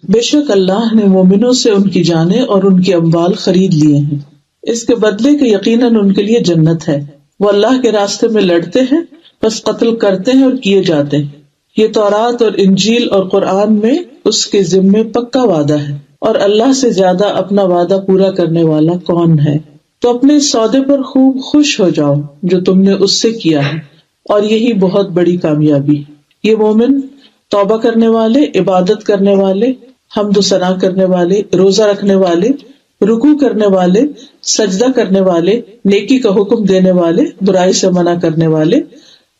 بے شک اللہ نے مومنوں سے ان کی جانیں اور ان کے اموال خرید لیے ہیں، اس کے بدلے کہ یقیناً ان کے لیے جنت ہے، وہ اللہ کے راستے میں لڑتے ہیں بس قتل کرتے ہیں اور کیے جاتے ہیں۔ یہ تورات اور انجیل اور قرآن میں اس کے ذمے پکا وعدہ ہے، اور اللہ سے زیادہ اپنا وعدہ پورا کرنے والا کون ہے؟ تو اپنے اس سودے پر خوب خوش ہو جاؤ جو تم نے اس سے کیا ہے، اور یہی بہت بڑی کامیابی۔ یہ مومن توبہ کرنے والے، عبادت کرنے والے، حمد و ثنا کرنے والے، روزہ رکھنے والے، رکوع کرنے والے، سجدہ کرنے والے، نیکی کا حکم دینے والے، برائی سے منع کرنے والے،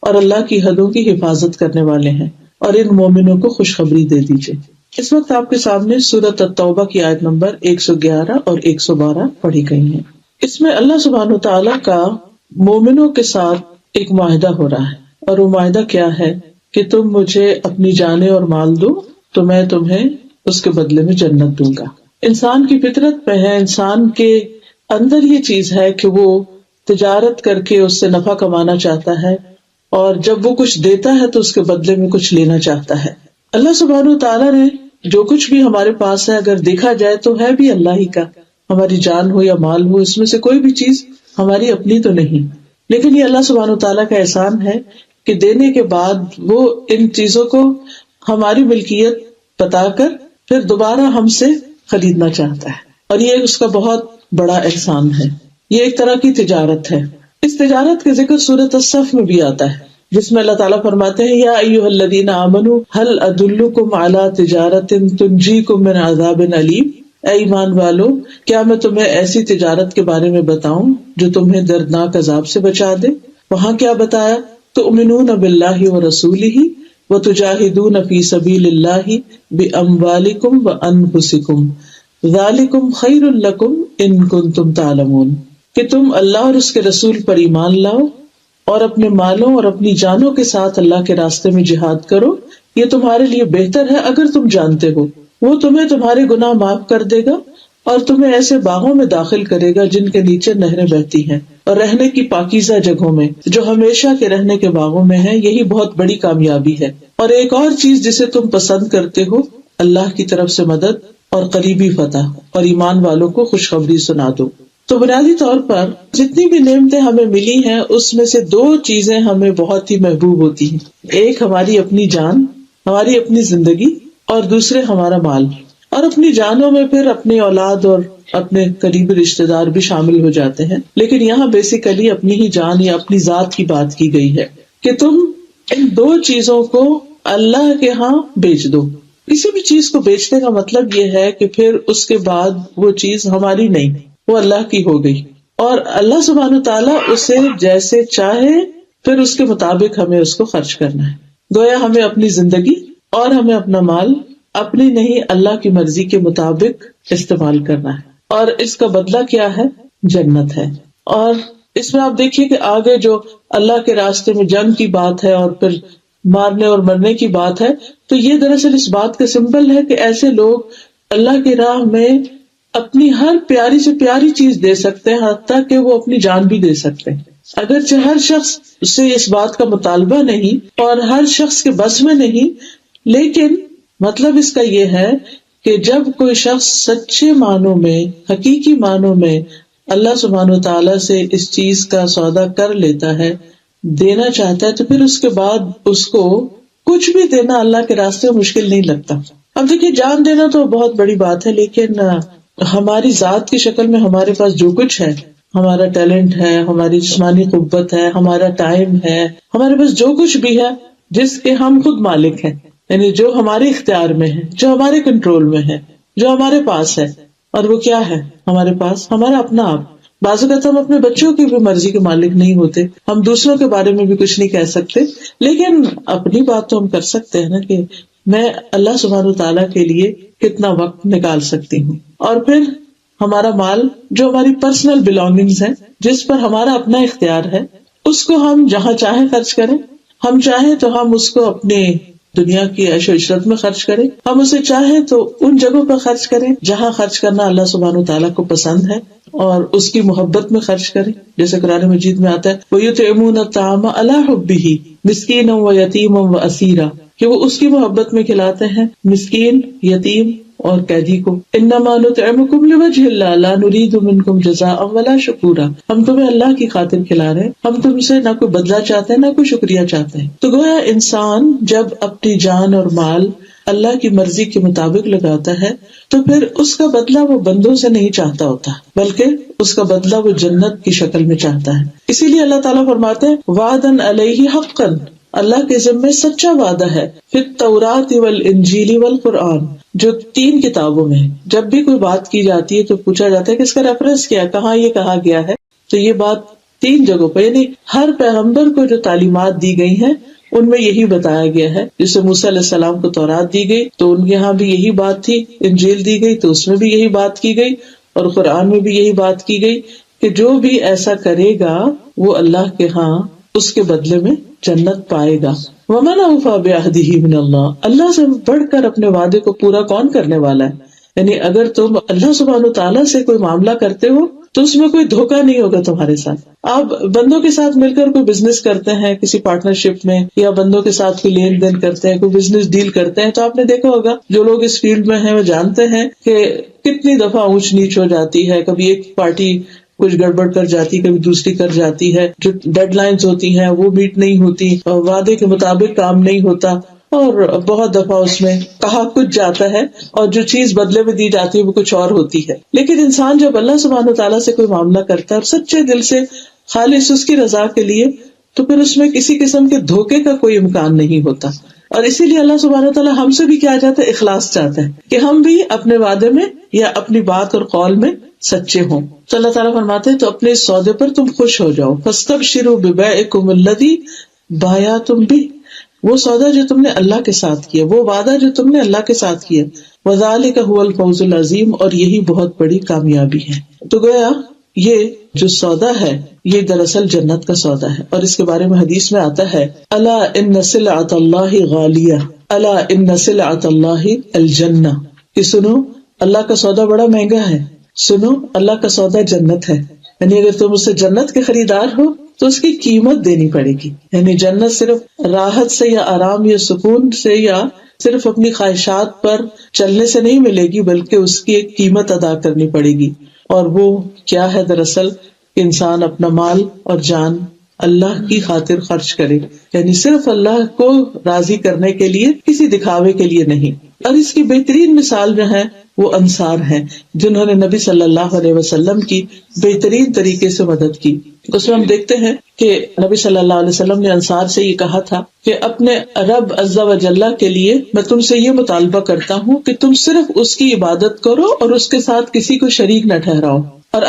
اور اللہ کی حدوں کی حفاظت کرنے والے ہیں، اور ان مومنوں کو خوشخبری دے دیجیے۔ اس وقت آپ کے سامنے سورۃ التوبہ کی آیت نمبر 111 اور 112 پڑھی گئی ہیں۔ اس میں اللہ سبحانہ وتعالیٰ کا مومنوں کے ساتھ ایک معاہدہ ہو رہا ہے، اور وہ معاہدہ کیا ہے کہ تم مجھے اپنی جانیں اور مال دو تو میں تمہیں اس کے بدلے میں جنت دوں گا۔ انسان کی فطرت میں ہے، انسان کے اندر یہ چیز ہے کہ وہ تجارت کر کے اس سے نفع کمانا چاہتا ہے، اور جب وہ کچھ دیتا ہے تو اس کے بدلے میں کچھ لینا چاہتا ہے۔ اللہ سبحانہ تعالیٰ نے جو کچھ بھی ہمارے پاس ہے، اگر دیکھا جائے تو ہے بھی اللہ ہی کا، ہماری جان ہو یا مال ہو، اس میں سے کوئی بھی چیز ہماری اپنی تو نہیں، لیکن یہ اللہ سبحانہ تعالیٰ کا احسان ہے کہ دینے کے بعد وہ ان چیزوں کو ہماری ملکیت بتا کر پھر دوبارہ ہم سے خریدنا چاہتا ہے، اور یہ اس کا بہت بڑا احسان ہے۔ یہ ایک طرح کی تجارت ہے۔ اس تجارت کا ذکر سورۃ الصف میں بھی آتا ہے، جس میں اللہ تعالیٰ فرماتے ہیں یا ایھا الذین آمنوا هل ادلکم علی تجارۃ تنجیکم من عذاب علیم، اے ایمان والو کیا میں تمہیں ایسی تجارت کے بارے میں بتاؤں جو تمہیں دردناک عذاب سے بچا دے۔ وہاں کیا بتایا؟ تؤمنون باللہ ورسولہ وتجاہدون فی سبیل اللہ باموالکم وانفسکم ذالکم خیر لکم ان کنتم تعلمون، کہ تم اللہ اور اس کے رسول پر ایمان لاؤ اور اپنے مالوں اور اپنی جانوں کے ساتھ اللہ کے راستے میں جہاد کرو، یہ تمہارے لیے بہتر ہے اگر تم جانتے ہو۔ وہ تمہیں تمہارے گناہ معاف کر دے گا اور تمہیں ایسے باغوں میں داخل کرے گا جن کے نیچے نہریں بہتی ہیں، اور رہنے کی پاکیزہ جگہوں میں جو ہمیشہ کے رہنے کے باغوں میں ہے، یہی بہت بڑی کامیابی ہے۔ اور ایک اور چیز جسے تم پسند کرتے ہو، اللہ کی طرف سے مدد اور قریبی فتح، اور ایمان والوں کو خوشخبری سنا دو۔ تو بنیادی طور پر جتنی بھی نعمتیں ہمیں ملی ہیں اس میں سے دو چیزیں ہمیں بہت ہی محبوب ہوتی ہیں، ایک ہماری اپنی جان، ہماری اپنی زندگی، اور دوسرے ہمارا مال۔ اور اپنی جانوں میں پھر اپنی اولاد اور اپنے قریبی رشتے دار بھی شامل ہو جاتے ہیں، لیکن یہاں بیسیکلی اپنی ہی جان یا اپنی ذات کی بات کی گئی ہے کہ تم ان دو چیزوں کو اللہ کے ہاں بیچ دو۔ کسی بھی چیز کو بیچنے کا مطلب یہ ہے کہ پھر اس کے بعد وہ چیز ہماری نہیں، وہ اللہ کی ہو گئی، اور اللہ سبحانہ تعالیٰ اسے جیسے چاہے پھر اس کے مطابق ہمیں اس کو خرچ کرنا ہے۔ گویا ہمیں اپنی زندگی اور ہمیں اپنا مال اپنی نہیں اللہ کی مرضی کے مطابق استعمال کرنا ہے، اور اس کا بدلہ کیا ہے؟ جنت ہے۔ اور اس میں آپ دیکھیے کہ آگے جو اللہ کے راستے میں جنگ کی بات ہے اور پھر مارنے اور مرنے کی بات ہے، تو یہ دراصل اس بات کا سمبل ہے کہ ایسے لوگ اللہ کی راہ میں اپنی ہر پیاری سے پیاری چیز دے سکتے ہیں، حتیٰ کہ وہ اپنی جان بھی دے سکتے ہیں۔ اگرچہ ہر شخص سے اس بات کا مطالبہ نہیں اور ہر شخص کے بس میں نہیں، لیکن مطلب اس کا یہ ہے کہ جب کوئی شخص سچے معنوں میں، حقیقی معنوں میں اللہ سبحانہ وتعالیٰ سے اس چیز کا سودا کر لیتا ہے، دینا چاہتا ہے، تو پھر اس کے بعد اس کو کچھ بھی دینا اللہ کے راستے میں مشکل نہیں لگتا۔ اب دیکھیے جان دینا تو بہت بڑی بات ہے، لیکن ہماری ذات کی شکل میں ہمارے پاس جو کچھ ہے، ہمارا ٹیلنٹ ہے، ہماری جسمانی قوت ہے، ہمارا ٹائم ہے، ہمارے پاس جو کچھ بھی ہے جس کے ہم خود مالک ہیں، یعنی جو ہمارے اختیار میں ہے، جو ہمارے کنٹرول میں ہے، جو ہمارے پاس ہے، اور وہ کیا ہے ہمارے پاس؟ ہمارا اپنا آپ۔ بعض اوقات ہم اپنے بچوں کی بھی مرضی کے مالک نہیں ہوتے، ہم دوسروں کے بارے میں بھی کچھ نہیں کہہ سکتے، لیکن اپنی بات تو ہم کر سکتے ہیں نا کہ میں اللہ سبحانہ تعالیٰ کے لیے کتنا وقت نکال سکتی ہوں۔ اور پھر ہمارا مال جو ہماری پرسنل بلانگنگز ہیں، جس پر ہمارا اپنا اختیار ہے، اس کو ہم جہاں چاہیں خرچ کریں، ہم چاہیں تو ہم اس کو اپنے دنیا کی عیش و عشرت میں خرچ کریں، ہم اسے چاہیں تو ان جگہوں پر خرچ کریں جہاں خرچ کرنا اللہ سبحانہ تعالیٰ کو پسند ہے، اور اس کی محبت میں خرچ کریں، جیسے قرآن مجید میں آتا ہے وَيُطْعِمُونَ الطَّعَامَ عَلَىٰ حُبِّهِ مِسْكِينًا وَيَتِيمًا وَأَسِيرًا، کہ وہ اس کی محبت میں کھلاتے ہیں مسکین، یتیم اور قیدی کو، انما نطعمکم لوجہ اللہ لا نرید منکم جزاء ولا شکورا، ہم تمہیں اللہ کی خاطر کھلا رہے ہیں، ہم تم سے نہ کوئی بدلہ چاہتے ہیں نہ کوئی شکریہ چاہتے ہیں۔ تو گویا انسان جب اپنی جان اور مال اللہ کی مرضی کے مطابق لگاتا ہے تو پھر اس کا بدلہ وہ بندوں سے نہیں چاہتا ہوتا، بلکہ اس کا بدلہ وہ جنت کی شکل میں چاہتا ہے۔ اسی لیے اللہ تعالیٰ فرماتے ہیں وعدن علیہ حقا، اللہ کے ذمے سچا وعدہ ہے، فی التوراۃ والانجیل والقرآن، جو 3 کتابوں میں جب بھی کوئی بات کی جاتی ہے تو پوچھا جاتا ہے کہ اس کا ریفرنس کیا ہے، کہاں یہ کہا گیا ہے، تو یہ بات 3 جگہوں پہ، یعنی ہر پیغمبر کو جو تعلیمات دی گئی ہیں ان میں یہی بتایا گیا ہے۔ جیسے موسیٰ علیہ السلام کو تورات دی گئی تو ان کے ہاں بھی یہی بات تھی، انجیل دی گئی تو اس میں بھی یہی بات کی گئی، اور قرآن میں بھی یہی بات کی گئی کہ جو بھی ایسا کرے گا وہ اللہ کے ہاں اس کے بدلے میں جنت پائے گا۔ وَمَنْ أَوْفَىٰ بِعَهْدِهِ مِنَ اللَّهِ، اللہ سے بڑھ کر اپنے وعدے کو پورا کون کرنے والا ہے؟ یعنی اگر تم اللہ سبحانہ وتعالیٰ سے کوئی معاملہ کرتے ہو تو اس میں کوئی دھوکہ نہیں ہوگا تمہارے ساتھ۔ آپ بندوں کے ساتھ مل کر کوئی بزنس کرتے ہیں کسی پارٹنرشپ میں، یا بندوں کے ساتھ کوئی لین دین کرتے ہیں، کوئی بزنس ڈیل کرتے ہیں، تو آپ نے دیکھا ہوگا جو لوگ اس فیلڈ میں ہیں وہ جانتے ہیں کہ کتنی دفعہ اونچ نیچ ہو جاتی ہے، کبھی ایک پارٹی کچھ گڑبڑ کر جاتی، کبھی دوسری کر جاتی ہے، جو ڈیڈ لائنز ہوتی ہیں وہ میٹ نہیں ہوتی، وعدے کے مطابق کام نہیں ہوتا، اور بہت دفعہ اس میں کہا کچھ جاتا ہے اور جو چیز بدلے میں دی جاتی ہے وہ کچھ اور ہوتی ہے۔ لیکن انسان جب اللہ سبحانہ وتعالیٰ سے کوئی معاملہ کرتا ہے اور سچے دل سے خالص اس کی رضا کے لیے، تو پھر اس میں کسی قسم کے دھوکے کا کوئی امکان نہیں ہوتا۔ اور اسی لیے اللہ سبحانہ وتعالیٰ ہم سے بھی کیا چاہتا ہے؟ اخلاص چاہتا ہے کہ ہم بھی اپنے وعدے میں یا اپنی بات اور قول میں سچے ہوں۔ تو اللہ تعالیٰ فرماتے ہیں تو اپنے اس سودے پر تم خوش ہو جاؤ، فاستبشروا ببیعکم الذی بایعتم بہ، وہ سودا جو تم نے اللہ کے ساتھ کیا، وہ وعدہ جو تم نے اللہ کے ساتھ کیا، وذالک ھو الفوز العظیم، اور یہی بہت بڑی کامیابی ہے۔ تو گویا یہ جو سودا ہے یہ دراصل جنت کا سودا ہے، اور اس کے بارے میں حدیث میں آتا ہے الا ان سلعۃ اللہ غالیہ، الا ان سلعۃ اللہ الجنہ، کہ سنو اللہ کا سودا بڑا مہنگا ہے، سنو اللہ کا سودا جنت ہے۔ یعنی اگر تم اس سے جنت کے خریدار ہو تو اس کی قیمت دینی پڑے گی۔ یعنی جنت صرف راحت سے یا آرام یا سکون سے یا صرف اپنی خواہشات پر چلنے سے نہیں ملے گی، بلکہ اس کی ایک قیمت ادا کرنی پڑے گی، اور وہ کیا ہے؟ دراصل انسان اپنا مال اور جان اللہ کی خاطر خرچ کرے، یعنی صرف اللہ کو راضی کرنے کے لیے، کسی دکھاوے کے لیے نہیں۔ اور اس کی بہترین مثال جو ہے وہ انصار ہیں، جنہوں نے نبی صلی اللہ علیہ وسلم کی بہترین طریقے سے مدد کی۔ اس میں ہم دیکھتے ہیں کہ نبی صلی اللہ علیہ وسلم نے انصار سے یہ کہا تھا کہ اپنے رب عز و جل کے لیے میں تم سے یہ مطالبہ کرتا ہوں کہ تم صرف اس کی عبادت کرو اور اس کے ساتھ کسی کو شریک نہ ٹھہراؤ، اور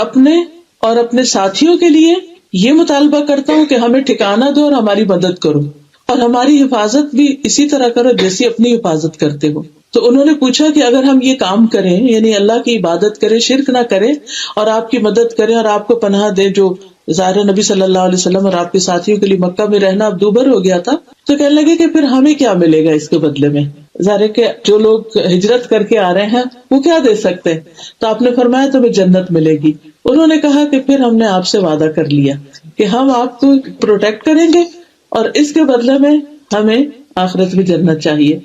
اپنے ساتھیوں کے لیے یہ مطالبہ کرتا ہوں کہ ہمیں ٹھکانہ دو اور ہماری مدد کرو، اور ہماری حفاظت بھی اسی طرح کرو جیسی اپنی حفاظت کرتے ہو۔ تو انہوں نے پوچھا کہ اگر ہم یہ کام کریں، یعنی اللہ کی عبادت کریں، شرک نہ کریں اور آپ کی مدد کریں اور آپ کو پناہ دیں، جو ظاہر نبی صلی اللہ علیہ وسلم اور آپ کے ساتھیوں کے لیے مکہ میں رہنا اب دوبھر ہو گیا تھا، تو کہنے لگے کہ پھر ہمیں کیا ملے گا اس کے بدلے میں؟ ظاہر کہ جو لوگ ہجرت کر کے آ رہے ہیں وہ کیا دے سکتے ہیں؟ تو آپ نے فرمایا تمہیں جنت ملے گی۔ انہوں نے کہا کہ پھر ہم نے آپ سے وعدہ کر لیا کہ ہم آپ کو پروٹیکٹ کریں گے اور اس کے بدلے میں ہمیں آخرت میں جنت چاہیے۔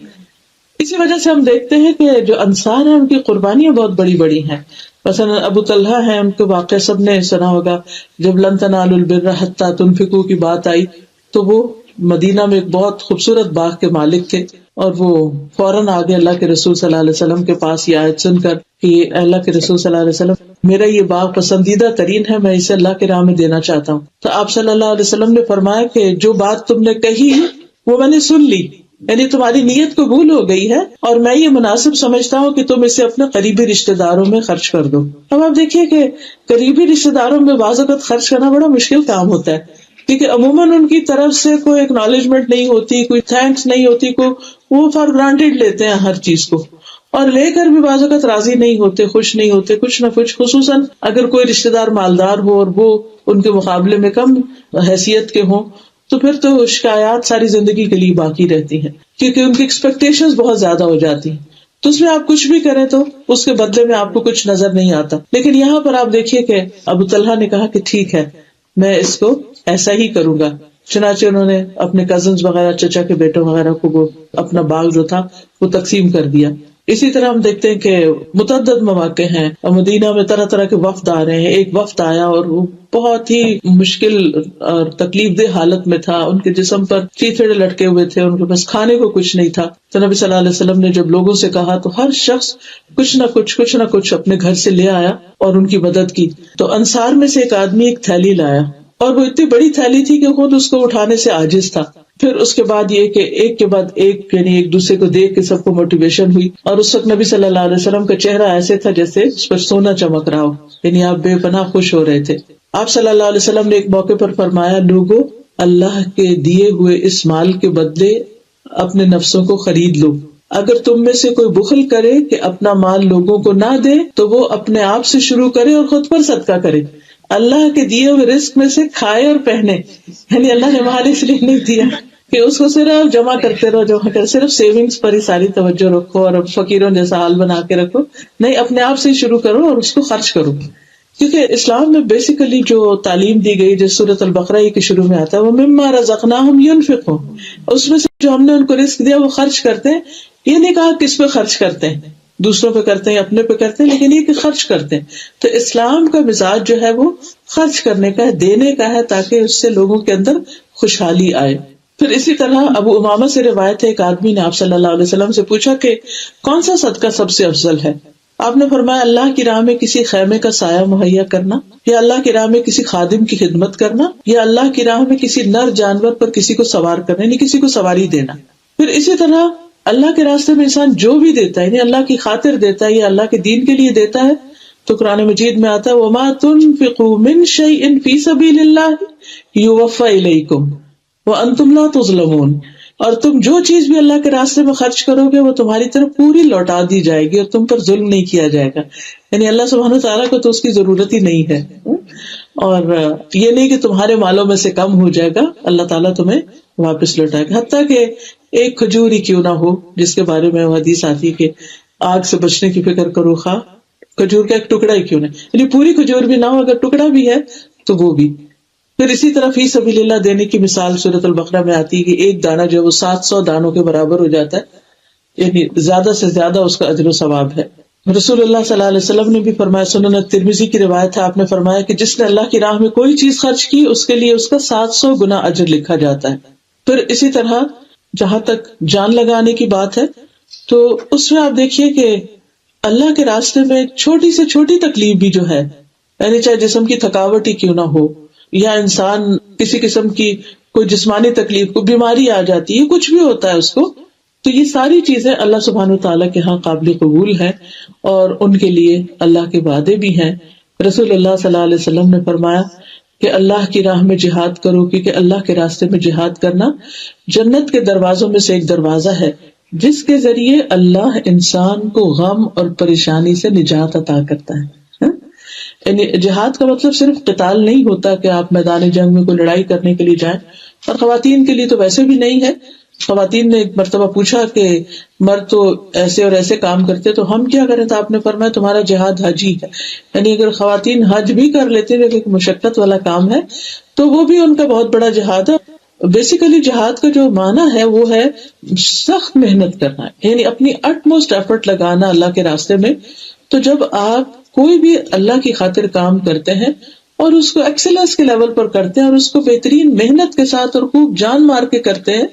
اسی وجہ سے ہم دیکھتے ہیں کہ جو انصار ہیں ان کی قربانیاں بہت بڑی بڑی ہیں۔ مثلا ابو طلحہ ہیں، ان کے واقعہ سب نے سنا ہوگا، جب لن تنالوا البر حتی تنفقوا کی بات آئی تو وہ مدینہ میں ایک بہت خوبصورت باغ کے مالک تھے، اور وہ فوراً آگے اللہ کے رسول صلی اللہ علیہ وسلم کے پاس یہ آیت سن کر کہ اللہ کے رسول صلی اللہ علیہ وسلم میرا یہ باغ پسندیدہ ترین ہے، میں اسے اللہ کے راہ میں دینا چاہتا ہوں۔ تو آپ صلی اللہ علیہ وسلم نے فرمایا کہ جو بات تم نے کہی وہ میں نے سن لی، یعنی تمہاری نیت قبول ہو گئی ہے، اور میں یہ مناسب سمجھتا ہوں کہ تم اسے اپنے قریبی رشتہ داروں میں خرچ کر دو۔ اب آپ دیکھیے کہ قریبی رشتہ داروں میں بعض اوقات خرچ کرنا بڑا مشکل کام ہوتا ہے، کیونکہ عموماً ان کی طرف سے کوئی اکنالجمنٹ نہیں ہوتی، کوئی تھینکس نہیں ہوتی، وہ فار گرانٹیڈ لیتے ہیں ہر چیز کو، اور لے کر بھی بعض اوقات راضی نہیں ہوتے، خوش نہیں ہوتے، کچھ نہ کچھ، خصوصاً اگر کوئی رشتہ دار مالدار ہو اور وہ ان کے مقابلے میں کم حیثیت کے ہوں، تو پھر تو شکایات ساری زندگی کے لیے باقی رہتی ہیں، کیونکہ ان کی ایکسپیکٹیشنز بہت زیادہ ہو جاتی ہیں، تو اس میں آپ کچھ بھی کریں تو اس کے بدلے میں آپ کو کچھ نظر نہیں آتا۔ لیکن یہاں پر آپ دیکھیے کہ ابو طلحہ نے کہا کہ ٹھیک ہے، میں اس کو ایسا ہی کروں گا۔ چنانچہ انہوں نے اپنے کزنز وغیرہ، چچا کے بیٹوں وغیرہ کو وہ اپنا باغ جو تھا وہ تقسیم کر دیا۔ اسی طرح ہم دیکھتے ہیں کہ متعدد مواقع ہیں اور مدینہ میں طرح طرح کے وفد آ رہے ہیں. ایک وفد آیا اور وہ بہت ہی مشکل اور تکلیف دہ حالت میں تھا. ان کے جسم پر چیتڑے لٹکے ہوئے تھے, ان کے پاس کھانے کو کچھ نہیں تھا. تو نبی صلی اللہ علیہ وسلم نے جب لوگوں سے کہا تو ہر شخص کچھ نہ کچھ اپنے گھر سے لے آیا اور ان کی مدد کی. تو انصار میں سے ایک آدمی ایک تھیلی لایا اور وہ اتنی بڑی تھیلی تھی کہ خود اس کو اٹھانے سے عاجز تھا. پھر اس کے بعد یہ کہ ایک کے بعد ایک یعنی ایک دوسرے کو دیکھ کے سب کو موٹیویشن ہوئی. اور اس وقت نبی صلی اللہ علیہ وسلم کا چہرہ ایسے تھا جیسے اس پر سونا چمک رہا ہو, یعنی آپ بے پناہ خوش ہو رہے تھے. آپ صلی اللہ علیہ وسلم نے ایک موقع پر فرمایا, لوگوں اللہ کے دیے ہوئے اس مال کے بدلے اپنے نفسوں کو خرید لو. اگر تم میں سے کوئی بخل کرے کہ اپنا مال لوگوں کو نہ دے تو وہ اپنے آپ سے شروع کرے اور خود پر صدقہ کرے. اللہ کے دیے ہوئے رزق میں سے کھائے اور پہنے, یعنی اللہ نے مال اس لیے نہیں دیا کہ اس کو صرف جمع کرتے رہو, صرف سیونگز پر ہی ساری توجہ رکھو اور فقیروں جیسا حال بنا کے رکھو. نہیں, اپنے آپ سے شروع کرو اور اس کو خرچ کرو. کیونکہ اسلام میں بیسیکلی جو تعلیم دی گئی جس سورۃ البقرہ کے شروع میں آتا ہے وہ مما رزقناہم ينفقون, اس میں سے جو ہم نے ان کو رزق دیا وہ خرچ کرتے ہیں. یہ نہیں کہا کس پہ خرچ کرتے ہیں, دوسروں پہ کرتے ہیں, اپنے پہ کرتے ہیں, لیکن یہ کہ خرچ کرتے ہیں. تو اسلام کا مزاج جو ہے وہ خرچ کرنے کا ہے, دینے کا ہے, تاکہ اس سے لوگوں کے اندر خوشحالی آئے. پھر اسی طرح ابو امامہ سے روایت ہے, ایک آدمی نے آپ صلی اللہ علیہ وسلم سے پوچھا کہ کون سا صدقہ سب سے افضل ہے. آپ نے فرمایا اللہ کی راہ میں کسی خیمے کا سایہ مہیا کرنا, یا اللہ کی راہ میں کسی خادم کی خدمت کرنا, یا اللہ کی راہ میں کسی نر جانور پر کسی کو سوار کرنا, یعنی کسی کو سواری دینا. پھر اسی طرح اللہ کے راستے میں انسان جو بھی دیتا ہے, یعنی اللہ کی خاطر دیتا ہے یا اللہ کے دین کے لیے دیتا ہے, تو قرآن مجید میں آتا ہے وَمَا تُنْفِقُوا مِنْ شَيْءٍ فِي سَبِيلِ اللَّهِ يُوَفَّ إِلَيْكُمْ وَأَنْتُمْ لَا تُظْلَمُونَ, اور تم جو چیز بھی اللہ کے راستے میں خرچ کرو گے وہ تمہاری طرف پوری لوٹا دی جائے گی اور تم پر ظلم نہیں کیا جائے گا. یعنی اللہ سبحانہ تعالیٰ کو تو اس کی ضرورت ہی نہیں ہے, اور یہ نہیں کہ تمہارے مالوں میں سے کم ہو جائے گا, اللہ تعالیٰ تمہیں واپس لوٹائے گا. حتیٰ کہ ایک کھجور ہی کیوں نہ ہو, جس کے بارے میں وہ حدیث آتی کہ آگ سے بچنے کی فکر کرو, خواہ کھجور کا ایک ٹکڑا ہی کیوں نہ, یعنی پوری کھجور بھی نہ ہو, اگر ٹکڑا بھی ہے تو وہ بھی. پھر اسی طرح فی سبیل اللہ دینے کی مثال سورۃ البقرہ میں آتی ہے کہ ایک دانہ جو ہے وہ 700 دانوں کے برابر ہو جاتا ہے, یعنی زیادہ سے زیادہ اس کا اجر و ثواب ہے. رسول اللہ صلی اللہ علیہ وسلم نے بھی فرمایا, سنن ترمذی کی روایت ہے, آپ نے فرمایا کہ جس نے اللہ کی راہ میں کوئی چیز خرچ کی اس کے لیے اس کا 700 گنا اجر لکھا جاتا ہے. پھر اسی طرح جہاں تک جان لگانے کی بات ہے تو اس میں آپ دیکھیے کہ اللہ کے راستے میں چھوٹی سے چھوٹی تکلیف بھی جو ہے, یعنی چاہے جسم کی تھکاوٹ ہی کیوں نہ ہو, یا انسان کسی قسم کی کوئی جسمانی تکلیف کو بیماری آ جاتی ہے, کچھ بھی ہوتا ہے اس کو, تو یہ ساری چیزیں اللہ سبحانہ تعالیٰ کے ہاں قابل قبول ہیں اور ان کے لیے اللہ کے وعدے بھی ہیں. رسول اللہ صلی اللہ علیہ وسلم نے فرمایا کہ اللہ کی راہ میں جہاد کرو, کیونکہ اللہ کے راستے میں جہاد کرنا جنت کے دروازوں میں سے ایک دروازہ ہے جس کے ذریعے اللہ انسان کو غم اور پریشانی سے نجات عطا کرتا ہے. یعنی جہاد کا مطلب صرف قتال نہیں ہوتا کہ آپ میدان جنگ میں کوئی لڑائی کرنے کے لیے جائیں, اور خواتین کے لیے تو ویسے بھی نہیں ہے. خواتین نے ایک مرتبہ پوچھا کہ مرد تو ایسے اور ایسے کام کرتے تو ہم کیا کریں, تو آپ نے فرمایا تمہارا جہاد حج ہی ہے. یعنی اگر خواتین حج بھی کر لیتے ہیں, ایک مشقت والا کام ہے, تو وہ بھی ان کا بہت بڑا جہاد ہے. بیسیکلی جہاد کا جو معنی ہے وہ ہے سخت محنت کرنا, یعنی اپنی اٹ موسٹ ایفرٹ لگانا اللہ کے راستے میں. تو جب آپ کوئی بھی اللہ کی خاطر کام کرتے ہیں اور اس کو ایکسلنس کے لیول پر کرتے ہیں اور اس کو بہترین محنت کے ساتھ اور خوب جان مار کے کرتے ہیں,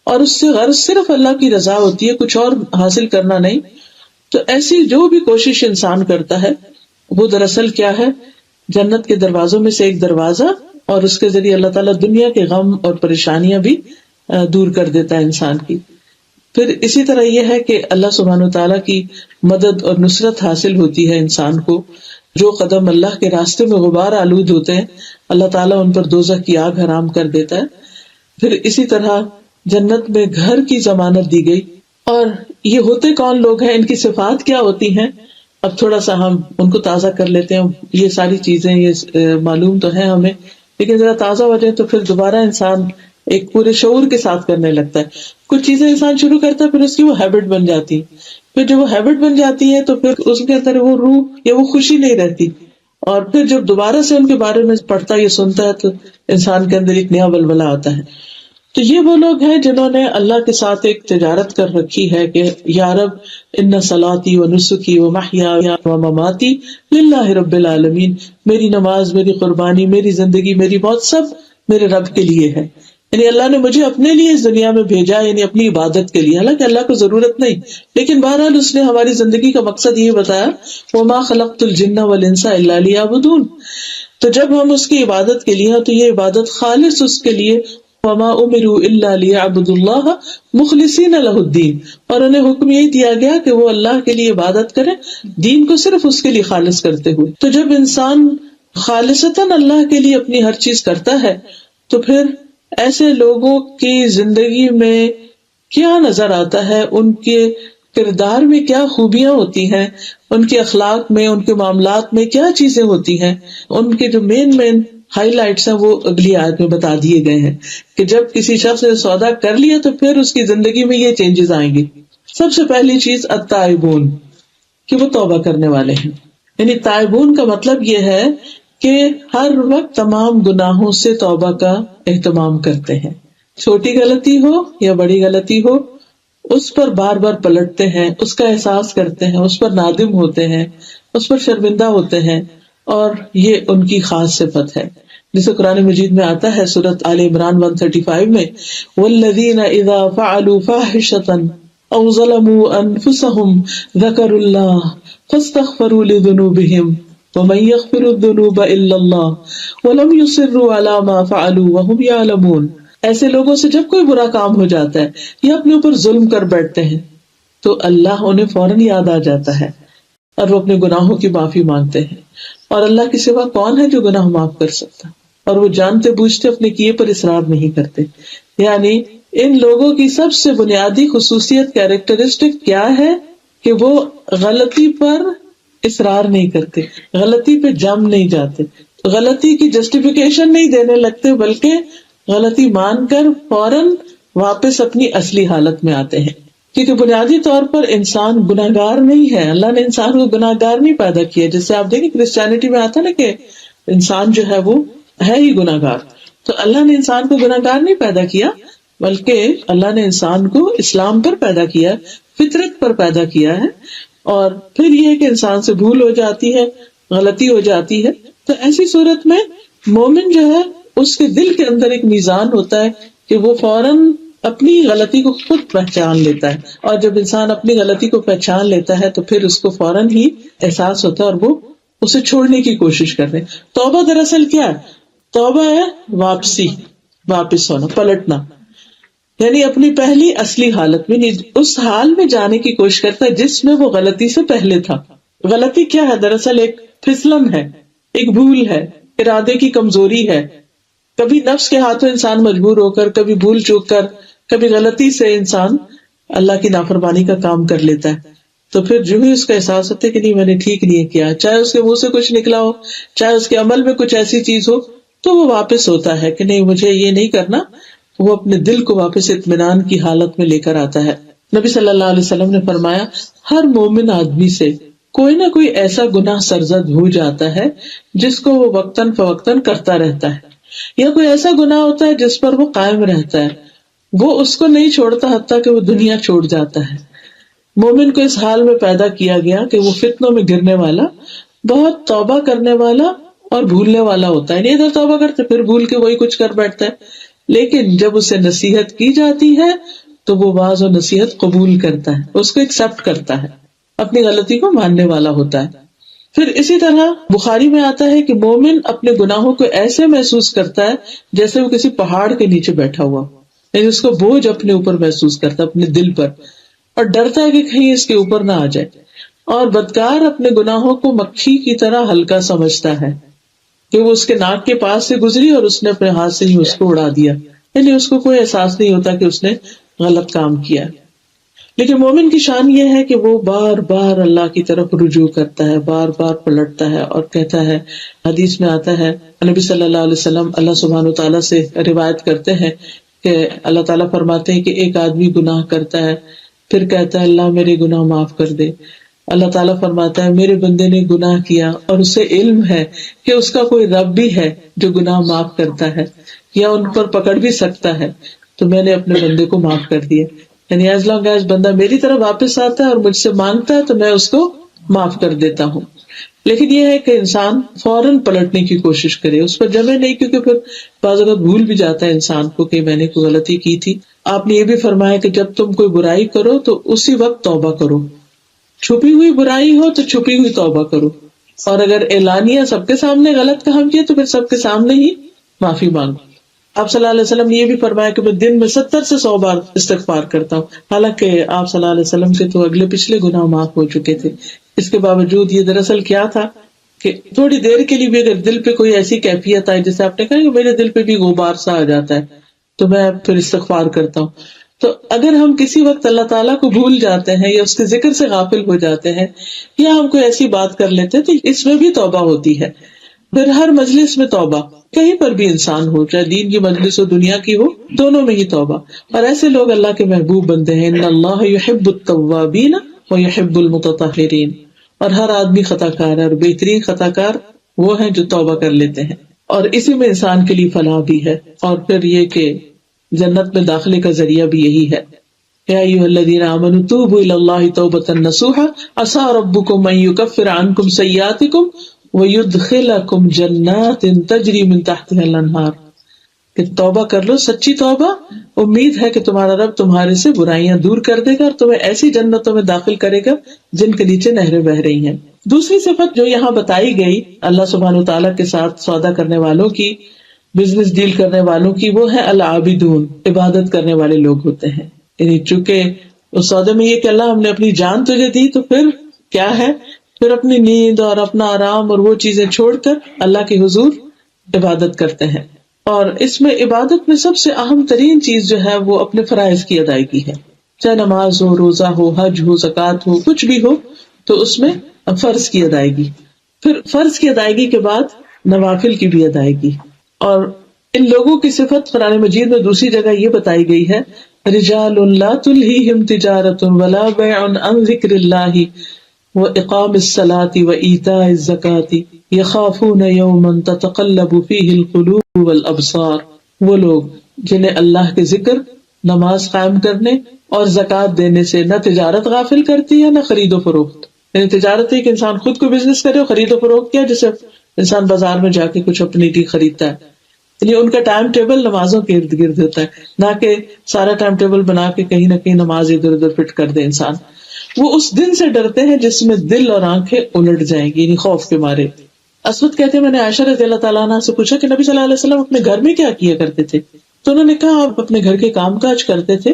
اور اس سے غرض صرف اللہ کی رضا ہوتی ہے, کچھ اور حاصل کرنا نہیں, تو ایسی جو بھی کوشش انسان کرتا ہے وہ دراصل کیا ہے, جنت کے دروازوں میں سے ایک دروازہ, اور اس کے ذریعے اللہ تعالیٰ دنیا کے غم اور پریشانیاں بھی دور کر دیتا ہے انسان کی. پھر اسی طرح یہ ہے کہ اللہ سبحانہ تعالیٰ کی مدد اور نصرت حاصل ہوتی ہے انسان کو. جو قدم اللہ کے راستے میں غبار آلود ہوتے ہیں اللہ تعالیٰ ان پر دوزخ کی آگ حرام کر دیتا ہے. پھر اسی طرح جنت میں گھر کی ضمانت دی گئی. اور یہ ہوتے کون لوگ ہیں, ان کی صفات کیا ہوتی ہیں, اب تھوڑا سا ہم ان کو تازہ کر لیتے ہیں. یہ ساری چیزیں یہ معلوم تو ہے ہمیں, لیکن ذرا تازہ ہو جائے تو پھر دوبارہ انسان ایک پورے شعور کے ساتھ کرنے لگتا ہے. کچھ چیزیں انسان شروع کرتا ہے پھر اس کی وہ ہیبٹ بن جاتی ہے, پھر جب وہ ہیبٹ بن جاتی ہے تو پھر اس کے اندر وہ روح یا وہ خوشی نہیں رہتی, اور پھر جب دوبارہ سے ان کے بارے میں پڑھتا یا سنتا ہے تو انسان کے اندر ایک نیا ولولہ آتا ہے. تو یہ وہ لوگ ہیں جنہوں نے اللہ کے ساتھ ایک تجارت کر رکھی ہے کہ یا رب ان صلاتی و نسکی و محیای و مماتی للہ رب العالمین، میری نماز، میری قربانی، میری زندگی، میری موت سب میرے رب کے لیے ہے. یعنی اللہ نے مجھے اپنے لیے اس دنیا میں بھیجا، یعنی اپنی عبادت کے لیے. حالانکہ اللہ کو ضرورت نہیں، لیکن بہرحال اس نے ہماری زندگی کا مقصد یہ بتایا وما خلقت الجن والانس الا لیعبدون. تو جب ہم اس کی عبادت کے لیے، تو یہ عبادت خالص اس کے لیے، وما امروا الا لیعبدوا اللہ مخلصین لہ الدین، اور انہیں حکم یہی دیا گیا کہ وہ اللہ کے لیے عبادت کریں، دین کو صرف اس کے لیے خالص کرتے ہوئے. تو جب انسان خالصتاً اللہ کے لیے اپنی ہر چیز کرتا ہے تو پھر ایسے لوگوں کی زندگی میں کیا نظر آتا ہے، ان کے کردار میں کیا خوبیاں ہوتی ہیں، ان کے اخلاق میں، ان کے معاملات میں کیا چیزیں ہوتی ہیں، ان کے جو مین ہائی لائٹس ہیں وہ اگلی آیت میں بتا دیے گئے ہیں کہ جب کسی شخص نے سودا کر لیا تو پھر اس کی زندگی میں یہ چینجز آئیں گے. سب سے پہلی چیز التائبون، کہ وہ توبہ کرنے والے ہیں. یعنی تائبون کا مطلب یہ ہے کہ ہر وقت تمام گناہوں سے توبہ کا اہتمام کرتے ہیں. چھوٹی غلطی ہو یا بڑی غلطی ہو، اس پر بار بار پلٹتے ہیں، اس کا احساس کرتے ہیں، اس پر نادم ہوتے ہیں، اس پر شرمندہ ہوتے ہیں، اور یہ ان کی خاص صفت ہے. جسے قرآن مجید میں آتا ہے سورۃ آل عمران 135 میں، والذین اذا فعلوا فاحشۃ او ظلموا انفسهم ذکروا اللہ فاستغفروا لذنوبهم ومن يغفر الذنوب الا اللہ ولم يصروا على ما فعلوا وهم يعلمون. ایسے لوگوں سے جب کوئی برا کام ہو جاتا ہے یا اپنے اوپر ظلم کر بیٹھتے ہیں تو اللہ انہیں فوراً یاد آ جاتا ہے اور وہ اپنے گناہوں کی معافی مانگتے ہیں. اور اللہ کے سوا کون ہے جو گناہ معاف کر سکتا، اور وہ جانتے بوجھتے اپنے کیے پر اصرار نہیں کرتے. یعنی ان لوگوں کی سب سے بنیادی خصوصیت، کیریکٹرسٹک کیا ہے کہ وہ غلطی پر اصرار نہیں کرتے، غلطی پہ جم نہیں جاتے، غلطی کی جسٹیفیکیشن نہیں دینے لگتے، بلکہ غلطی مان کر فوراً واپس اپنی اصلی حالت میں آتے ہیں. کیونکہ بنیادی طور پر انسان گناہگار نہیں ہے، اللہ نے انسان کو گناہگار نہیں پیدا کیا. جس سے آپ دیکھیں کرسچینٹی میں آتا نا کہ انسان جو ہے وہ ہے ہی گناہگار، تو اللہ نے انسان کو گناہگار نہیں پیدا کیا، بلکہ اللہ نے انسان کو اسلام پر پیدا کیا، فطرت پر پیدا کیا ہے. اور پھر یہ ہے کہ انسان سے بھول ہو جاتی ہے، غلطی ہو جاتی ہے. تو ایسی صورت میں مومن جو ہے اس کے دل کے اندر ایک میزان ہوتا ہے کہ وہ فوراً اپنی غلطی کو خود پہچان لیتا ہے، اور جب انسان اپنی غلطی کو پہچان لیتا ہے تو پھر اس کو فوراً ہی احساس ہوتا ہے اور وہ اسے چھوڑنے کی کوشش کرتے ہیں. توبہ دراصل کیا ہے؟ توبہ ہے واپسی، واپس ہونا، پلٹنا. یعنی اپنی پہلی اصلی حالت میں، اس حال میں جانے کی کوشش کرتا ہے جس میں وہ غلطی سے پہلے تھا. غلطی کیا ہے؟ دراصل ایک پھسلن ہے، ایک بھول ہے، ارادے کی کمزوری ہے. کبھی نفس کے ہاتھوں انسان مجبور ہو کر، کبھی بھول چوک کر، کبھی غلطی سے انسان اللہ کی نافرمانی کا کام کر لیتا ہے. تو پھر جو ہی اس کا احساس ہوتا ہے کہ نہیں میں نے ٹھیک نہیں کیا، چاہے اس کے منہ سے کچھ نکلا ہو، چاہے اس کے عمل میں کچھ ایسی چیز ہو، تو وہ واپس ہوتا ہے کہ نہیں مجھے یہ نہیں کرنا. وہ اپنے دل کو واپس اطمینان کی حالت میں لے کر آتا ہے. نبی صلی اللہ علیہ وسلم نے فرمایا ہر مومن آدمی سے کوئی نہ کوئی ایسا گناہ سرزد ہو جاتا ہے جس کو وہ وقتاً فوقتاً کرتا رہتا ہے، یا کوئی ایسا گناہ ہوتا ہے جس پر وہ قائم رہتا ہے، وہ اس کو نہیں چھوڑتا حتیٰ کہ وہ دنیا چھوڑ جاتا ہے. مومن کو اس حال میں پیدا کیا گیا کہ وہ فتنوں میں گرنے والا، بہت توبہ کرنے والا اور بھولنے والا ہوتا ہے. نہیں ادھر توبہ کرتے پھر بھول کے وہی کچھ کر بیٹھتا ہے، لیکن جب اسے نصیحت کی جاتی ہے تو وہ واعظ و نصیحت قبول کرتا ہے، اس کو ایکسپٹ کرتا ہے، اپنی غلطی کو ماننے والا ہوتا ہے. پھر اسی طرح بخاری میں آتا ہے کہ مومن اپنے گناہوں کو ایسے محسوس کرتا ہے جیسے وہ کسی پہاڑ کے نیچے بیٹھا ہوا، یعنی اس کو بوجھ اپنے اوپر محسوس کرتا ہے، اپنے دل پر، اور ڈرتا ہے کہ کہیں اس کے اوپر نہ آ جائے. اور بدکار اپنے گناہوں کو مکھی کی طرح ہلکا سمجھتا ہے کہ وہ اس کے ناک کے پاس سے گزری اور اس نے اپنے ہاتھ سے ہی اس کو اڑا دیا، یعنی اس کو کوئی احساس نہیں ہوتا کہ اس نے غلط کام کیا. لیکن مومن کی شان یہ ہے کہ وہ بار بار اللہ کی طرف رجوع کرتا ہے، بار بار پلٹتا ہے اور کہتا ہے. حدیث میں آتا ہے نبی صلی اللہ علیہ وسلم اللہ سبحانہ و تعالیٰ سے روایت کرتے ہیں کہ اللہ تعالیٰ فرماتے ہیں کہ ایک آدمی گناہ کرتا ہے، پھر کہتا ہے اللہ میرے گناہ معاف کر دے. اللہ تعالیٰ فرماتا ہے میرے بندے نے گناہ کیا اور اسے علم ہے کہ اس کا کوئی رب بھی ہے جو گناہ معاف کرتا ہے یا ان پر پکڑ بھی سکتا ہے، تو میں نے اپنے بندے کو معاف کر دیا. یعنی ایز لانگ ایز بندہ میری طرف واپس آتا ہے اور مجھ سے مانگتا ہے تو میں اس کو معاف کر دیتا ہوں. لیکن یہ ہے کہ انسان فوراً پلٹنے کی کوشش کرے, اس پر جمے نہیں, کیونکہ پھر بعض اوقات بھول بھی جاتا ہے انسان کو کہ میں نے کوئی غلطی کی تھی. آپ نے یہ بھی فرمایا کہ جب تم کوئی برائی کرو تو اسی وقت توبہ کرو. چھپی ہوئی برائی ہو تو چھپی ہوئی توبہ کرو, اور اگر اعلانیہ سب کے سامنے غلط کام کیا تو پھر سب کے سامنے ہی معافی مانگو. آپ صلی اللہ علیہ وسلم نے یہ بھی فرمایا کہ میں دن میں 70 سے 100 بار استغفار کرتا ہوں. حالانکہ آپ صلی اللہ علیہ وسلم کے تو اگلے پچھلے گناہ معاف ہو چکے تھے. اس کے باوجود یہ دراصل کیا تھا کہ تھوڑی دیر کے لیے بھی اگر دل پہ کوئی ایسی کیفیت آئے, جیسے آپ نے کہا کہ میرے دل پہ بھی غبار سا آ جاتا ہے, تو میں پھر استغفار کرتا ہوں. تو اگر ہم کسی وقت اللہ تعالیٰ کو بھول جاتے ہیں یا اس کے ذکر سے غافل ہو جاتے ہیں یا ہم کوئی ایسی بات کر لیتے ہیں تو اس میں بھی توبہ ہوتی ہے. پھر ہر مجلس میں توبہ, کہیں پر بھی انسان ہو, چاہے دین کی مجلس ہو دنیا کی ہو, دونوں میں ہی توبہ. اور ایسے لوگ اللہ کے محبوب بندے ہیں. ان اللہ یحب التوابین ویحب المتطہرین. اور ہر آدمی خطا کار ہے, اور بہترین خطا کار وہ ہیں جو توبہ کر لیتے ہیں. اور اسی میں انسان کے لیے فلاح بھی ہے, اور پھر یہ کہ جنت میں داخلے کا ذریعہ بھی یہی ہے. یا ایھا الذین آمنوا توبوا الی اللہ توبۃ نصوحا عسى ربکم ان یکفر عنکم سیئاتکم وَيُدْخِلَكُمْ جَنَّاتٍ تَجْرِي مِن تَحْتِهَا الْأَنْهَارُ. کہ توبہ کر لو, سچی توبہ, امید ہے کہ تمہارا رب تمہارے سے برائیاں دور کر دے گا اور تمہیں ایسی جنتوں میں داخل کرے گا جن کے نیچے نہریں بہ رہی ہیں. دوسری صفت جو یہاں بتائی گئی اللہ سبحانہ وتعالیٰ کے ساتھ سودا کرنے والوں کی, بزنس ڈیل کرنے والوں کی, وہ ہے العابدون, عبادت کرنے والے لوگ ہوتے ہیں. یعنی چونکہ اس سودے میں یہ کہ اللہ ہم نے اپنی جان تجھے دی, تو پھر کیا ہے, پھر اپنی نیند اور اپنا آرام اور وہ چیزیں چھوڑ کر اللہ کے حضور عبادت کرتے ہیں. اور اس میں عبادت میں سب سے اہم ترین چیز جو ہے وہ اپنے فرائض کی ادائیگی ہے. چاہے نماز ہو, روزہ ہو, حج ہو, زکوٰۃ ہو, کچھ بھی ہو, تو اس میں فرض کی ادائیگی, پھر فرض کی ادائیگی کے بعد نوافل کی بھی ادائیگی. اور ان لوگوں کی صفت قرآن مجید میں دوسری جگہ یہ بتائی گئی ہے, رجال لا تلہیہم تجارۃ ولا بیع عن ذکر اللہ وإقام الصلاة وإيتاء الزکاة یخافون یوما تتقلب فیہ القلوب والابصار. وہ لوگ جنہیں اللہ کے ذکر, نماز قائم کرنے اور زکوٰۃ دینے سے نہ تجارت غافل کرتی ہے نہ خرید و فروخت. یعنی تجارت ہے کہ انسان خود کو بزنس کرے, اور خرید و فروخت کیا جیسے انسان بازار میں جا کے کچھ اپنے لیے خریدتا ہے. یعنی ان کا ٹائم ٹیبل نمازوں کے ارد گرد ہوتا ہے, نہ کہ سارا ٹائم ٹیبل بنا کے کہیں نہ کہیں نماز ادھر ادھر فٹ کر دے انسان. وہ اس دن سے ڈرتے ہیں جس میں دل اور آنکھیں الٹ جائیں گی, یعنی خوف کے مارے. اسود کہتے ہیں میں نے عائشہ رضی اللہ تعالیٰ عنہ سے پوچھا کہ نبی صلی اللہ علیہ وسلم اپنے گھر میں کیا کیا کرتے تھے, تو انہوں نے کہا آپ اپنے گھر کے کام کاج کرتے تھے,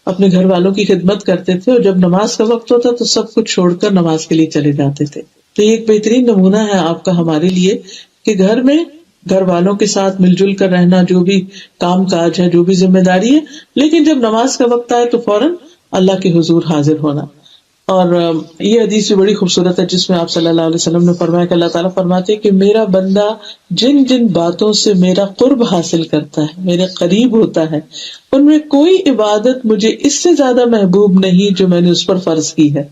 اپنے گھر والوں کی خدمت کرتے تھے, اور جب نماز کا وقت ہوتا تو سب کچھ چھوڑ کر نماز کے لیے چلے جاتے تھے. تو یہ ایک بہترین نمونہ ہے آپ کا ہمارے لیے کہ گھر میں گھر والوں کے ساتھ مل جل کر رہنا, جو بھی کام کاج ہے, جو بھی ذمہ داری ہے, لیکن جب نماز کا وقت آئے تو فوراً اللہ کے حضور حاضر ہونا. اور یہ حدیث بھی بڑی خوبصورت ہے جس میں آپ صلی اللہ علیہ وسلم نے فرمایا کہ اللہ تعالیٰ فرماتے کہ میرا بندہ جن جن باتوں سے میرا قرب حاصل کرتا ہے, میرے قریب ہوتا ہے, ان میں کوئی عبادت مجھے اس سے زیادہ محبوب نہیں جو میں نے اس پر فرض کی ہے.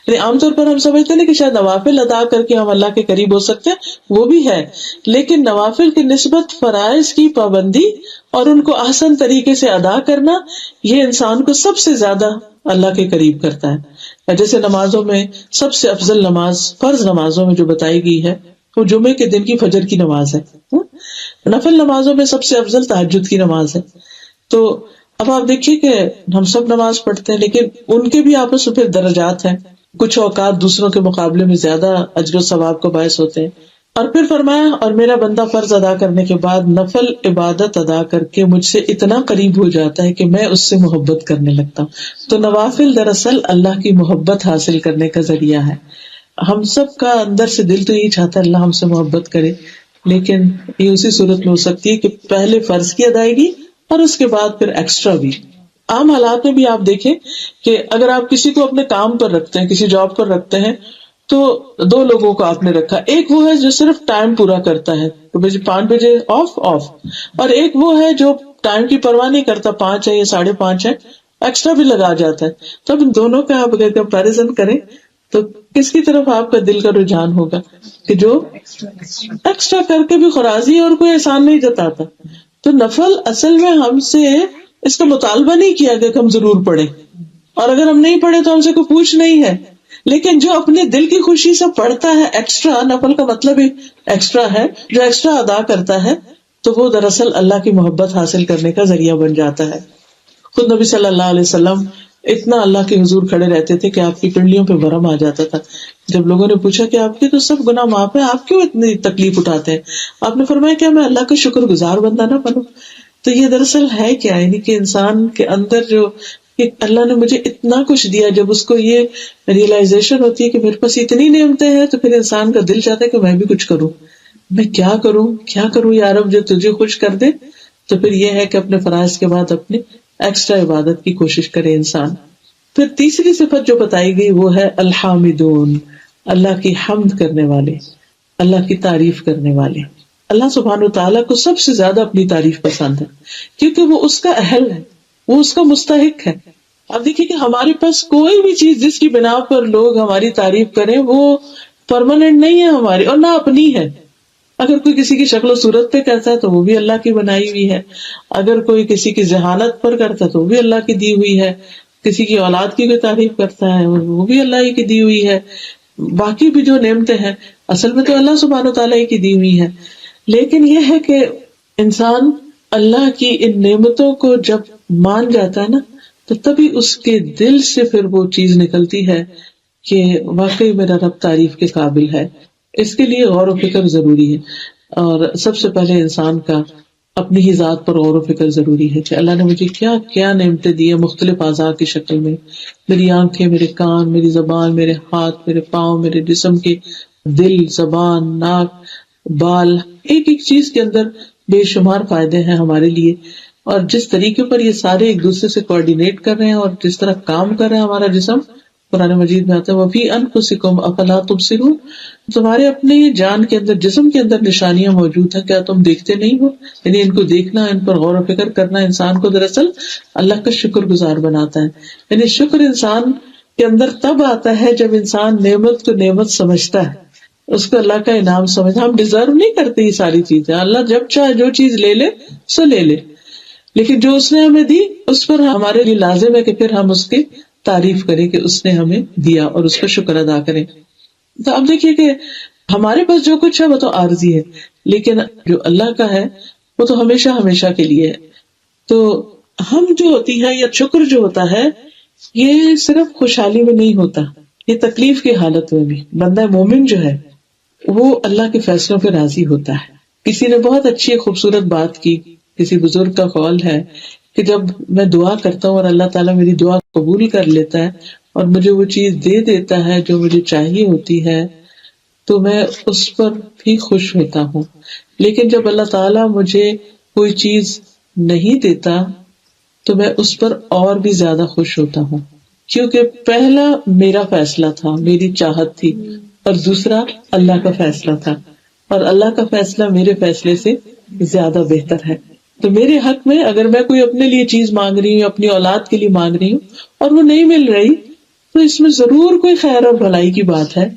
یعنی عام طور پر ہم سمجھتے ہیں کہ شاید نوافل ادا کر کے ہم اللہ کے قریب ہو سکتے ہیں, وہ بھی ہے, لیکن نوافل کی نسبت فرائض کی پابندی اور ان کو احسن طریقے سے ادا کرنا, یہ انسان کو سب سے زیادہ اللہ کے قریب کرتا ہے. جیسے نمازوں میں سب سے افضل نماز فرض نمازوں میں جو بتائی گئی ہے وہ جمعے کے دن کی فجر کی نماز ہے. نفل نمازوں میں سب سے افضل تہجد کی نماز ہے. تو اب آپ دیکھیے کہ ہم سب نماز پڑھتے ہیں, لیکن ان کے بھی آپس میں پھر درجات ہیں. کچھ اوقات دوسروں کے مقابلے میں زیادہ اجر و ثواب کا باعث ہوتے ہیں. اور پھر فرمایا اور میرا بندہ فرض ادا کرنے کے بعد نفل عبادت ادا کر کے مجھ سے اتنا قریب ہو جاتا ہے کہ میں اس سے محبت کرنے لگتا ہوں. تو نوافل دراصل اللہ کی محبت حاصل کرنے کا ذریعہ ہے. ہم سب کا اندر سے دل تو یہی چاہتا ہے اللہ ہم سے محبت کرے, لیکن یہ اسی صورت میں ہو سکتی ہے کہ پہلے فرض کی ادائیگی اور اس کے بعد پھر ایکسٹرا بھی. عام حالات میں بھی آپ دیکھیں کہ اگر آپ کسی کو اپنے کام پر رکھتے ہیں, کسی جاب پر رکھتے ہیں, تو دو لوگوں کو آپ نے رکھا. ایک وہ ہے جو صرف ٹائم پورا کرتا ہے, 5 بجے آف, اور ایک وہ ہے جو ٹائم کی پرواہ نہیں کرتا, 5 ہے یا 5:30 ہے, ایکسٹرا بھی لگا جاتا ہے. تو اب ان دونوں کا آپ اگر کمپیریزن کریں تو کس کی طرف آپ کا دل کا رجحان ہوگا کہ جو ایکسٹرا کر کے بھی خراجی اور کوئی احسان نہیں جتاتا. تو نفل اصل میں ہم سے اس کا مطالبہ نہیں کیا کہ ہم ضرور پڑھیں، اور اگر ہم نہیں پڑھے تو ہم سے کوئی پوچھ نہیں ہے. لیکن جو اپنے دل کی خوشی سے پڑھتا ہے ایکسٹرا، نفل کا مطلب ہی ایکسٹرا ہے، جو ایکسٹرا ادا کرتا ہے تو وہ دراصل اللہ کی محبت حاصل کرنے کا ذریعہ بن جاتا ہے. خود نبی صلی اللہ علیہ وسلم اتنا اللہ کے حضور کھڑے رہتے تھے کہ آپ کی پنڈلیوں پہ ورم آ جاتا تھا. جب لوگوں نے پوچھا کہ آپ کے تو سب گناہ معاف ہیں، آپ کیوں اتنی تکلیف اٹھاتے ہیں، آپ نے فرمایا کہ میں اللہ کا شکر گزار بندہ نہ بنوں. تو یہ دراصل ہے کیا، یعنی کہ انسان کے اندر جو کہ اللہ نے مجھے اتنا کچھ دیا، جب اس کو یہ ریئلائزیشن ہوتی ہے کہ میرے پاس اتنی نعمتیں ہیں تو پھر انسان کا دل چاہتا ہے کہ میں بھی کچھ کروں، میں کیا کروں یا رب جو تجھے خوش کر دے. تو پھر یہ ہے کہ اپنے فرائض کے بعد اپنے ایکسٹرا عبادت کی کوشش کرے انسان. پھر تیسری صفت جو بتائی گئی وہ ہے الحامدون، اللہ کی حمد کرنے والے، اللہ کی تعریف کرنے والے. اللہ سبحانہ وتعالیٰ کو سب سے زیادہ اپنی تعریف پسند ہے، کیونکہ وہ اس کا اہل ہے، وہ اس کا مستحق ہے. اب دیکھیے کہ ہمارے پاس کوئی بھی چیز جس کی بنا پر لوگ ہماری تعریف کریں وہ پرماننٹ نہیں ہے ہماری، اور نہ اپنی ہے. اگر کوئی کسی کی شکل و صورت پہ کرتا ہے تو وہ بھی اللہ کی بنائی ہوئی ہے، اگر کوئی کسی کی ذہانت پر کرتا ہے تو وہ بھی اللہ کی دی ہوئی ہے، کسی کی اولاد کی کوئی تعریف کرتا ہے وہ بھی اللہ ہی کی دی ہوئی ہے. باقی بھی جو نعمتیں ہیں اصل میں تو اللہ سبحانہ وتعالیٰ ہی کی دی ہوئی ہے. لیکن یہ ہے کہ انسان اللہ کی ان نعمتوں کو جب مان جاتا ہے نا تو تبھی اس کے دل سے پھر وہ چیز نکلتی ہے کہ واقعی میرا رب تعریف کے قابل ہے. اس کے لیے غور و فکر ضروری ہے، اور سب سے پہلے انسان کا اپنی ہی ذات پر غور و فکر ضروری ہے کہ اللہ نے مجھے کیا کیا نعمتیں دی ہیں مختلف اعضاء کی شکل میں، میری آنکھیں، میرے کان، میری زبان، میرے ہاتھ، میرے پاؤں، میرے جسم کے دل، زبان، ناک، بال، ایک ایک چیز کے اندر بے شمار فائدے ہیں ہمارے لیے. اور جس طریقے پر یہ سارے ایک دوسرے سے کوآرڈینیٹ کر رہے ہیں اور جس طرح کام کر رہے ہیں ہمارا جسم، قرآن مجید میں آتا ہے وَفِي أَنفُسِكُمْ أَفَلَا تُبْصِرُونَ، تمہارے اپنے جان کے اندر، جسم کے اندر نشانیاں موجود ہیں، کیا تم دیکھتے نہیں ہو؟ یعنی ان کو دیکھنا، ان پر غور و فکر کرنا انسان کو دراصل اللہ کا شکر گزار بناتا ہے. یعنی شکر انسان کے اندر تب آتا ہے جب انسان نعمت کو نعمت سمجھتا ہے، اس کو اللہ کا انعام سمجھ. ہم ڈیزرو نہیں کرتے یہ ساری چیزیں، اللہ جب چاہے جو چیز لے لے سو لے لے، لیکن جو اس نے ہمیں دی اس پر ہمارے لیے لازم ہے کہ پھر ہم اس کی تعریف کریں کہ اس نے ہمیں دیا اور اس کا شکر ادا کریں. تو اب دیکھیے کہ ہمارے پاس جو کچھ ہے وہ تو عارضی ہے، لیکن جو اللہ کا ہے وہ تو ہمیشہ ہمیشہ کے لیے ہے. تو ہم جو ہوتی ہے یا شکر جو ہوتا ہے یہ صرف خوشحالی میں نہیں ہوتا، یہ تکلیف کی حالت میں بھی. بندہ مومن جو ہے وہ اللہ کے فیصلوں پہ راضی ہوتا ہے. کسی نے بہت اچھی خوبصورت بات کی، کسی بزرگ کا قول ہے کہ جب میں دعا کرتا ہوں اور اللہ تعالیٰ میری دعا قبول کر لیتا ہے اور مجھے وہ چیز دے دیتا ہے جو مجھے چاہیے ہوتی ہے تو میں اس پر بھی خوش ہوتا ہوں. لیکن جب اللہ تعالیٰ مجھے کوئی چیز نہیں دیتا تو میں اس پر اور بھی زیادہ خوش ہوتا ہوں، کیونکہ پہلا میرا فیصلہ تھا، میری چاہت تھی، اور دوسرا اللہ کا فیصلہ تھا، اور اللہ کا فیصلہ میرے فیصلے سے زیادہ بہتر ہے. تو میرے حق میں اگر میں کوئی اپنے لیے چیز مانگ رہی ہوں، اپنی اولاد کے لیے مانگ رہی ہوں اور وہ نہیں مل رہی تو اس میں ضرور کوئی خیر اور بھلائی کی بات ہے.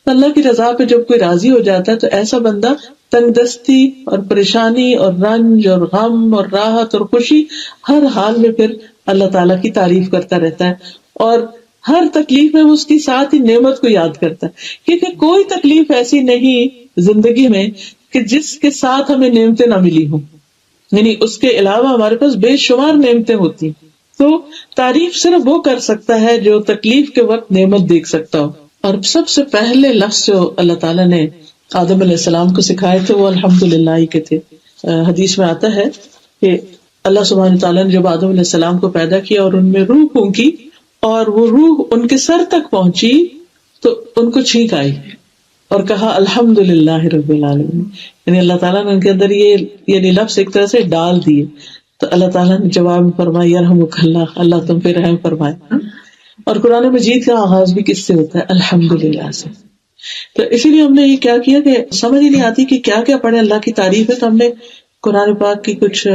اللہ کی رضا پہ جب کوئی راضی ہو جاتا ہے تو ایسا بندہ تنگ دستی اور پریشانی اور رنج اور غم اور راحت اور خوشی ہر حال میں پھر اللہ تعالیٰ کی تعریف کرتا رہتا ہے، اور ہر تکلیف میں وہ اس کی ساتھ ہی نعمت کو یاد کرتا ہے. کیونکہ کوئی تکلیف ایسی نہیں زندگی میں کہ جس کے ساتھ ہمیں نعمتیں نہ ملی ہوں، یعنی اس کے علاوہ ہمارے پاس بے شمار نعمتیں ہوتی. تو تعریف صرف وہ کر سکتا ہے جو تکلیف کے وقت نعمت دیکھ سکتا ہو. اور سب سے پہلے لفظ جو اللہ تعالیٰ نے آدم علیہ السلام کو سکھائے تھے وہ الحمدللہ ہی کے تھے. حدیث میں آتا ہے کہ اللہ سبحانہ تعالیٰ نے جب آدم علیہ السلام کو پیدا کیا اور ان میں روح پھونکی اور وہ روح ان کے سر تک پہنچی تو ان کو چھینک آئی اور کہا الحمدللہ رب العالمین. یعنی اللہ تعالیٰ نے ان کے اندر یہ یعنی لفظ ایک طرح سے ڈال دیے. تو اللہ تعالیٰ نے جواب میں فرمایا یرحمک اللہ، اللہ تم پہ رحم فرمائے. اور قرآن مجید کا آغاز بھی کس سے ہوتا ہے؟ الحمدللہ سے. تو اسی لیے ہم نے یہ کیا کیا کہ سمجھ ہی نہیں آتی کہ کیا کیا پڑھے. اللہ کی تعریف ہے تو ہم نے قرآن پاک کی کچھ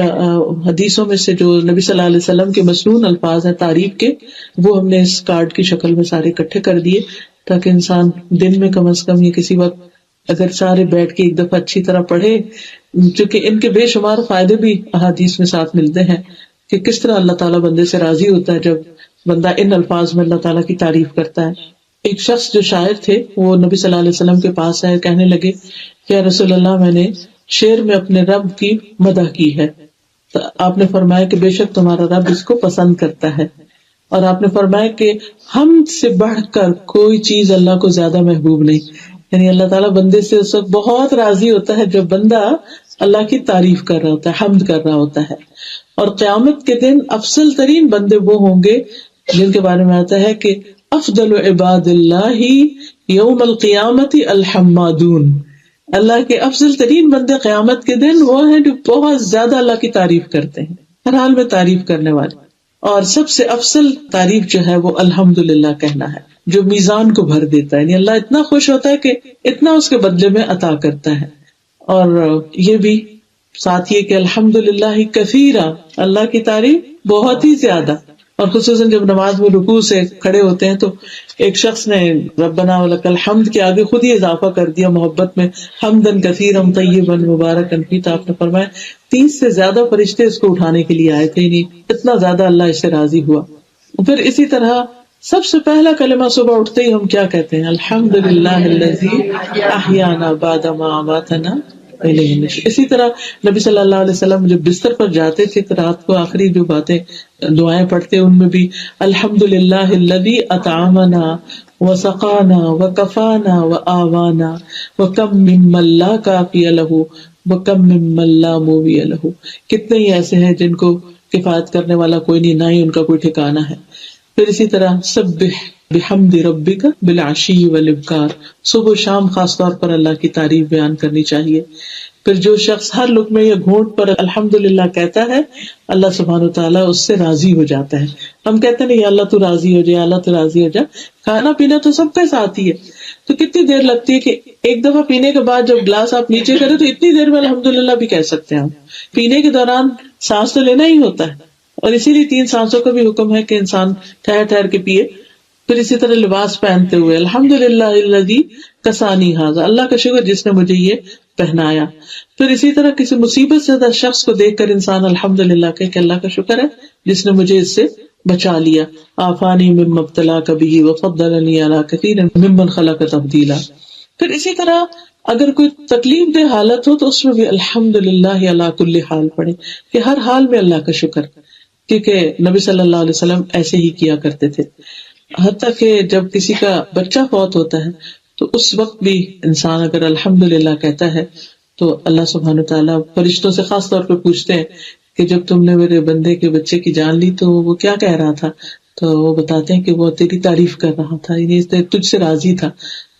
حدیثوں میں سے جو نبی صلی اللہ علیہ وسلم کے مسنون الفاظ ہیں تعریف کے، وہ ہم نے اس کارڈ کی شکل میں سارے اکٹھے کر دیے تاکہ انسان دن میں کم از کم یا کسی وقت اگر سارے بیٹھ کے ایک دفعہ اچھی طرح پڑھے، چونکہ ان کے بے شمار فائدے بھی احادیث میں ساتھ ملتے ہیں. کہ کس طرح اللہ تعالیٰ بندے سے راضی ہوتا ہے جب بندہ ان الفاظ میں اللہ تعالیٰ کی تعریف کرتا ہے. ایک شخص جو شاعر تھے وہ نبی صلی اللہ علیہ وسلم کے پاس آئے, کہنے لگے کہ یا رسول اللہ, میں نے شعر میں اپنے رب کی مدح کی ہے. تو آپ نے فرمایا کہ بے شک تمہارا رب اس کو پسند کرتا ہے, اور آپ نے فرمایا کہ ہم سے بڑھ کر کوئی چیز اللہ کو زیادہ محبوب نہیں. یعنی اللہ تعالیٰ بندے سے اس وقت بہت راضی ہوتا ہے جب بندہ اللہ کی تعریف کر رہا ہوتا ہے, حمد کر رہا ہوتا ہے. اور قیامت کے دن افضل ترین بندے وہ ہوں گے جن کے بارے میں آتا ہے کہ افضل عباد اللہ یوم القیامت الحمادون. اللہ کے افضل ترین بندے قیامت کے دن وہ ہیں جو بہت زیادہ اللہ کی تعریف کرتے ہیں, ہر حال میں تعریف کرنے والے. اور سب سے افضل تعریف جو ہے وہ الحمدللہ کہنا ہے, جو میزان کو بھر دیتا ہے. یعنی اللہ اتنا خوش ہوتا ہے کہ اتنا اس کے بدلے میں عطا کرتا ہے. اور یہ بھی ساتھ یہ کہ الحمدللہ کثیرا, اللہ کی تعریف بہت ہی زیادہ. اور خصوصاً جب نماز میں رکوع سے کھڑے ہوتے ہیں تو ایک شخص نے ربنا ولک الحمد کے آگے خود ہی اضافہ کر دیا محبت میں, حمدن کثیرا طیبا مبارکا فیہ. تو آپ نے فرمایا 30 سے زیادہ فرشتے اس کو اٹھانے کے لیے آئے تھے, نہیں اتنا زیادہ اللہ اس سے راضی ہوا. پھر اسی طرح سب سے پہلا کلمہ صبح اٹھتے ہی ہم کیا کہتے ہیں, الحمدللہ الذی احیانا بعد ما اماتنا. اسی طرح نبی صلی اللہ علیہ وسلم جب بستر پر جاتے تھے تو رات کو آخری جو باتیں دعائیں پڑھتے ان میں بھی الحمدللہ الذی اطعمنا وسقانا وکفانا وآوانا وکم ممن لا کافی لہ وکم ممن لا موی لہ. کتنے ہی ایسے ہیں جن کو کفایت کرنے والا کوئی نہیں, نہ ہی ان کا کوئی ٹھکانہ ہے. پھر اسی طرح سبح بحمد ربک بالعشی والابکار, صبح و شام خاص طور پر اللہ کی تعریف بیان کرنی چاہیے. پھر جو شخص ہر لقمے یا گھونٹ پر الحمدللہ کہتا ہے اللہ سبحانہ وتعالیٰ اس سے راضی ہو جاتا ہے. ہم کہتے ہیں یا اللہ تو راضی ہو جائے, اللہ تو راضی ہو جائے. کھانا پینا تو سب کے ساتھ ہی ہے, تو کتنی دیر لگتی ہے کہ ایک دفعہ پینے کے بعد جب گلاس آپ نیچے کریں تو اتنی دیر میں الحمدللہ بھی کہہ سکتے ہیں. ہم پینے کے دوران سانس تو لینا ہی ہوتا ہے, اور اسی لیے 3 سانسوں کا بھی حکم ہے کہ انسان ٹھہر ٹھہر کے پیے. پھر اسی طرح لباس پہنتے ہوئے الحمدللہ الذی کسانی ھذا, اللہ کا شکر جس نے مجھے یہ پہنایا. پھر اسی طرح کسی مصیبت سے زدہ شخص کو دیکھ کر انسان الحمدللہ کہے کہ اللہ کا شکر ہے جس نے مجھے اس سے بچا لیا. آفانی مما ابتلاک بہ وفضلنی علی کثیر ممن خلق تفضیلا. پھر اسی طرح اگر کوئی تکلیف دہ حالت ہو تو اس میں بھی الحمدللہ علی کل حال پڑھے کہ ہر حال میں اللہ کا شکر, کیونکہ نبی صلی اللہ علیہ وسلم ایسے ہی کیا کرتے تھے. حتیٰ کہ جب کسی کا بچہ فوت ہوتا ہے تو اس وقت بھی انسان اگر الحمدللہ کہتا ہے تو اللہ سبحانہ تعالیٰ فرشتوں سے خاص طور پہ پوچھتے ہیں کہ جب تم نے میرے بندے کے بچے کی جان لی تو وہ کیا کہہ رہا تھا, تو وہ بتاتے ہیں کہ وہ تیری تعریف کر رہا تھا, یعنی تجھ سے راضی تھا.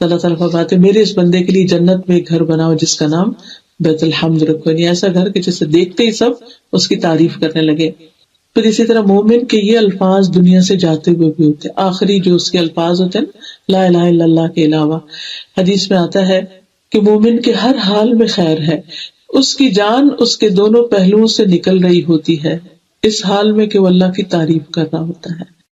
اللہ تعالیٰ فرماتے ہیں میرے اس بندے کے لیے جنت میں ایک گھر بناؤ جس کا نام بیت الحمد رکھو, یعنی ایسا گھر کہ جسے دیکھتے ہی سب اس کی تعریف کرنے لگے. پھر اسی طرح مومن کے یہ الفاظ دنیا سے جاتے ہوئے بھی ہوتے ہیں, آخری جو اس کے الفاظ ہوتے ہیں لا الہ الا اللہ کے علاوہ. حدیث میں آتا ہے کہ مومن کے ہر حال میں خیر ہے, اس کی جان اس کے دونوں پہلوؤں سے نکل رہی ہوتی ہے, اس حال میں کہ وہ اللہ کی تعریف کر رہا ہوتا ہے.